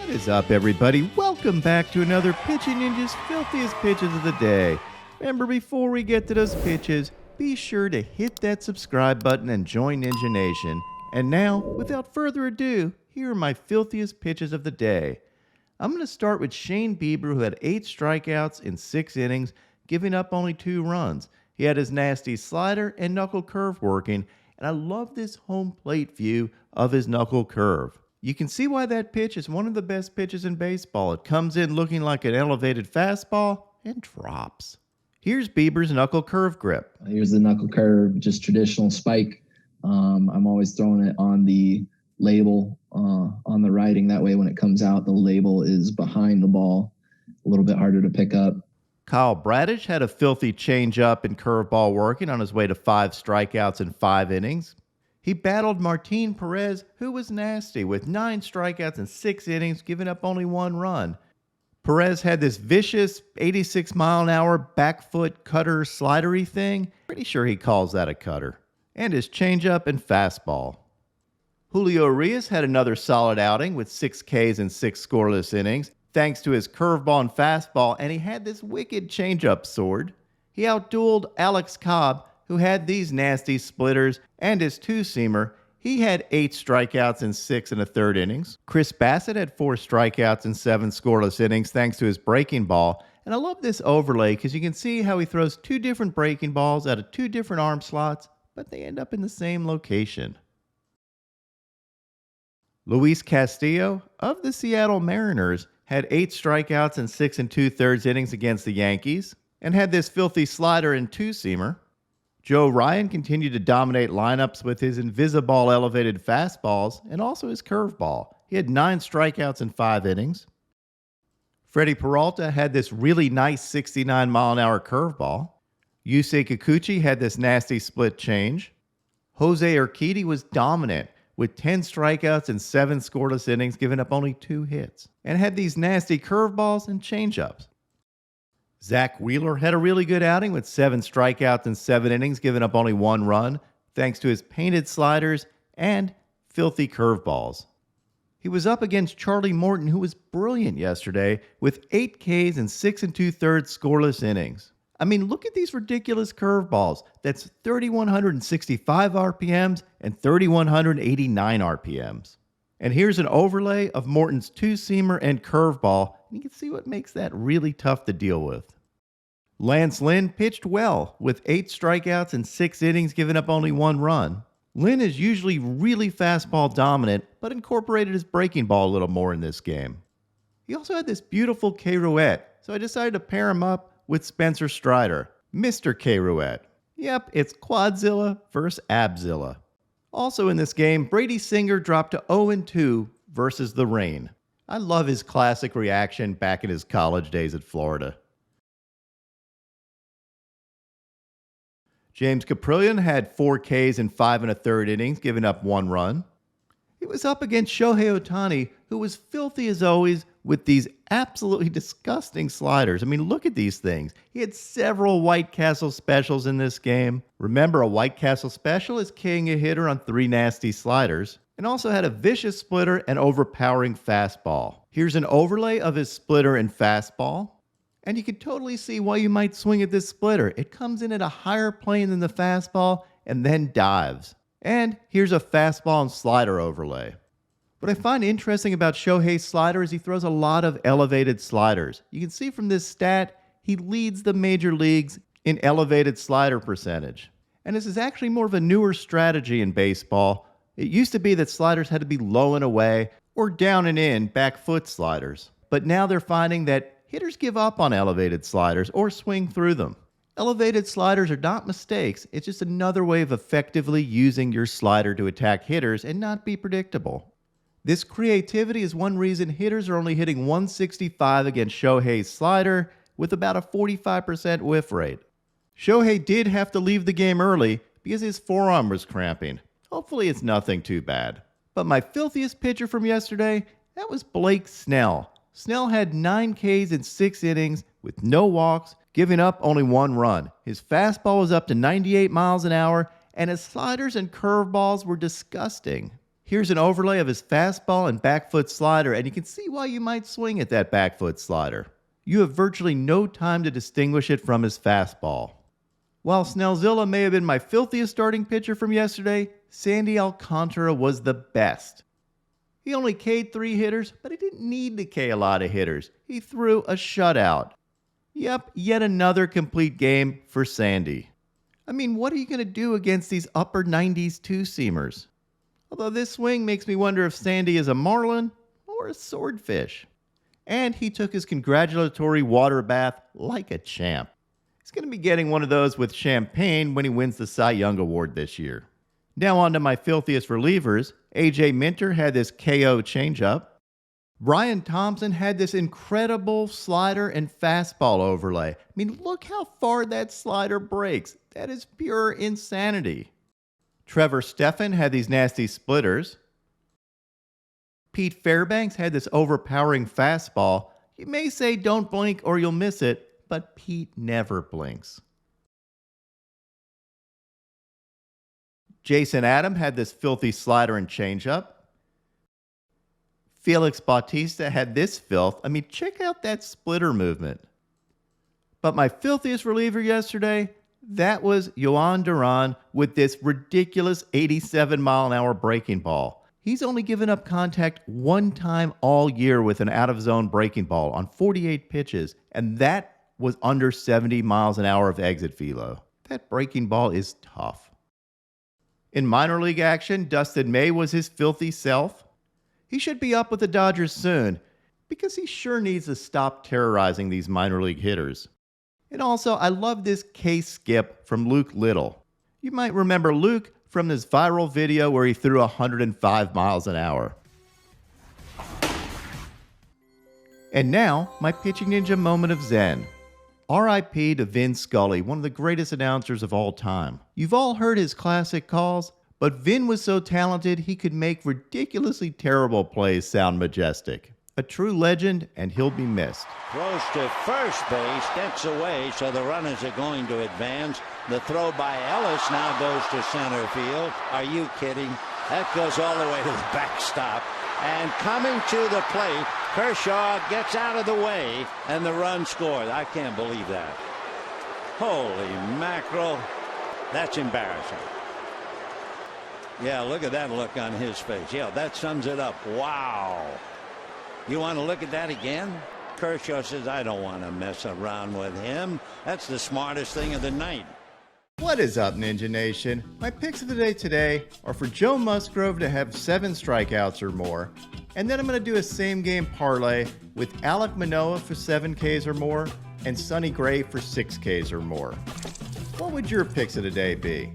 What is up, everybody? Welcome back to another Pitching Ninja's Filthiest Pitches of the Day. Remember, before we get to those pitches, be sure to hit that subscribe button and join Ninja Nation. And now, without further ado, here are my filthiest pitches of the day. I'm going to start with Shohei Bieber, who had 8 strikeouts in 6 innings, giving up only 2 runs. He had his nasty slider and knuckle curve working, and I love this home plate view of his knuckle curve. You can see why that pitch is one of the best pitches in baseball. It comes in looking like an elevated fastball and drops. Here's Bieber's knuckle curve grip. Here's the knuckle curve, just traditional spike. I'm always throwing it on the label, on the writing. That way when it comes out, the label is behind the ball. A little bit harder to pick up. Kyle Bradish had a filthy changeup and curveball working on his way to 5 strikeouts in 5 innings. He battled Martin Perez, who was nasty, with 9 strikeouts in 6 innings, giving up only 1 run. Perez had this vicious 86-mile-an-hour back foot cutter slidery thing. Pretty sure he calls that a cutter. And his changeup and fastball. Julio Urias had another solid outing with 6 Ks and 6 scoreless innings, thanks to his curveball and fastball, and he had this wicked changeup sword. He outdueled Alex Cobb, who had these nasty splitters, and his 2-seamer. He had 8 strikeouts in 6 1/3 innings. Chris Bassett had 4 strikeouts in 7 scoreless innings thanks to his breaking ball. And I love this overlay because you can see how he throws 2 different breaking balls out of 2 different arm slots, but they end up in the same location. Luis Castillo of the Seattle Mariners had 8 strikeouts in 6 2/3 innings against the Yankees, and had this filthy slider and 2-seamer. Joe Ryan continued to dominate lineups with his Invisiball elevated fastballs and also his curveball. He had 9 strikeouts in 5 innings. Freddie Peralta had this really nice 69-mile-an-hour curveball. Yusei Kikuchi had this nasty split change. Jose Urquidy was dominant with 10 strikeouts and 7 scoreless innings, giving up only 2 hits, and had these nasty curveballs and changeups. Zach Wheeler had a really good outing with 7 strikeouts in 7 innings, giving up only 1 run, thanks to his painted sliders and filthy curveballs. He was up against Charlie Morton, who was brilliant yesterday, with 8 Ks and 6 2/3 scoreless innings. I mean, look at these ridiculous curveballs. That's 3,165 RPMs and 3,189 RPMs. And here's an overlay of Morton's 2-seamer and curveball, and you can see what makes that really tough to deal with. Lance Lynn pitched well with 8 strikeouts in 6 innings, giving up only 1 run. Lynn is usually really fastball dominant, but incorporated his breaking ball a little more in this game. He also had this beautiful K-Roulette, so I decided to pair him up with Spencer Strider, Mr. K-Roulette. Yep, it's Quadzilla versus Abzilla. Also in this game, Brady Singer dropped to 0-2 versus the Rain. I love his classic reaction back in his college days at Florida. James Caprillion had 4 Ks in 5 1/3 innings, giving up 1 run. He was up against Shohei Ohtani, who was filthy as always with these absolutely disgusting sliders. I mean, look at these things. He had several White Castle specials in this game. Remember, a White Castle special is king a hitter on 3 nasty sliders, and also had a vicious splitter and overpowering fastball. Here's an overlay of his splitter and fastball, and you can totally see why you might swing at this splitter. It comes in at a higher plane than the fastball and then dives. And here's a fastball and slider overlay. What I find interesting about Shohei's slider is he throws a lot of elevated sliders. You can see from this stat, he leads the major leagues in elevated slider percentage. And this is actually more of a newer strategy in baseball. It used to be that sliders had to be low and away or down and in back foot sliders. But now they're finding that hitters give up on elevated sliders or swing through them. Elevated sliders are not mistakes. It's just another way of effectively using your slider to attack hitters and not be predictable. This creativity is one reason hitters are only hitting 165 against Shohei's slider with about a 45% whiff rate. Shohei did have to leave the game early because his forearm was cramping. Hopefully it's nothing too bad. But my filthiest pitcher from yesterday, that was Blake Snell. Snell had 9 Ks in 6 innings with no walks, giving up only 1 run. His fastball was up to 98 miles an hour, and his sliders and curveballs were disgusting. Here's an overlay of his fastball and back foot slider, and you can see why you might swing at that back foot slider. You have virtually no time to distinguish it from his fastball. While Snellzilla may have been my filthiest starting pitcher from yesterday, Sandy Alcantara was the best. He only K'd 3 hitters, but he didn't need to K a lot of hitters. He threw a shutout. Yep, yet another complete game for Sandy. I mean, what are you going to do against these upper 90s two-seamers? Although this swing makes me wonder if Sandy is a marlin or a swordfish. And he took his congratulatory water bath like a champ. He's going to be getting one of those with champagne when he wins the Cy Young Award this year. Now on to my filthiest relievers. AJ Minter had this KO changeup. Brian Thompson had this incredible slider and fastball overlay. I mean, look how far that slider breaks. That is pure insanity. Trevor Stephan had these nasty splitters. Pete Fairbanks had this overpowering fastball. You may say don't blink or you'll miss it, but Pete never blinks. Jason Adam had this filthy slider and changeup. Felix Bautista had this filth. I mean, check out that splitter movement. But my filthiest reliever yesterday, that was Jhoan Duran with this ridiculous 87-mile-an-hour breaking ball. He's only given up contact one time all year with an out-of-zone breaking ball on 48 pitches, and that was under 70 miles an hour of exit velo. That breaking ball is tough. In minor league action, Dustin May was his filthy self. He should be up with the Dodgers soon, because he sure needs to stop terrorizing these minor league hitters. And also, I love this case skip from Luke Little. You might remember Luke from this viral video where he threw 105 miles an hour. And now, my pitching ninja moment of zen. R.I.P. to Vin Scully, one of the greatest announcers of all time. You've all heard his classic calls, but Vin was so talented he could make ridiculously terrible plays sound majestic. A true legend, and he'll be missed. Throws to first base, gets away, so the runners are going to advance. The throw by Ellis now goes to center field. Are you kidding? That goes all the way to the backstop. And coming to the plate, Kershaw gets out of the way, and the run scored. I can't believe that. Holy mackerel. That's embarrassing. Yeah, look at that look on his face. Yeah, that sums it up. Wow. You want to look at that again? Kershaw says, I don't want to mess around with him. That's the smartest thing of the night. What is up, Ninja Nation? My picks of the day today are for Joe Musgrove to have 7 strikeouts or more, and then I'm going to do a same-game parlay with Alek Manoah for 7 Ks or more and Sonny Gray for 6 Ks or more. What would your picks of the day be?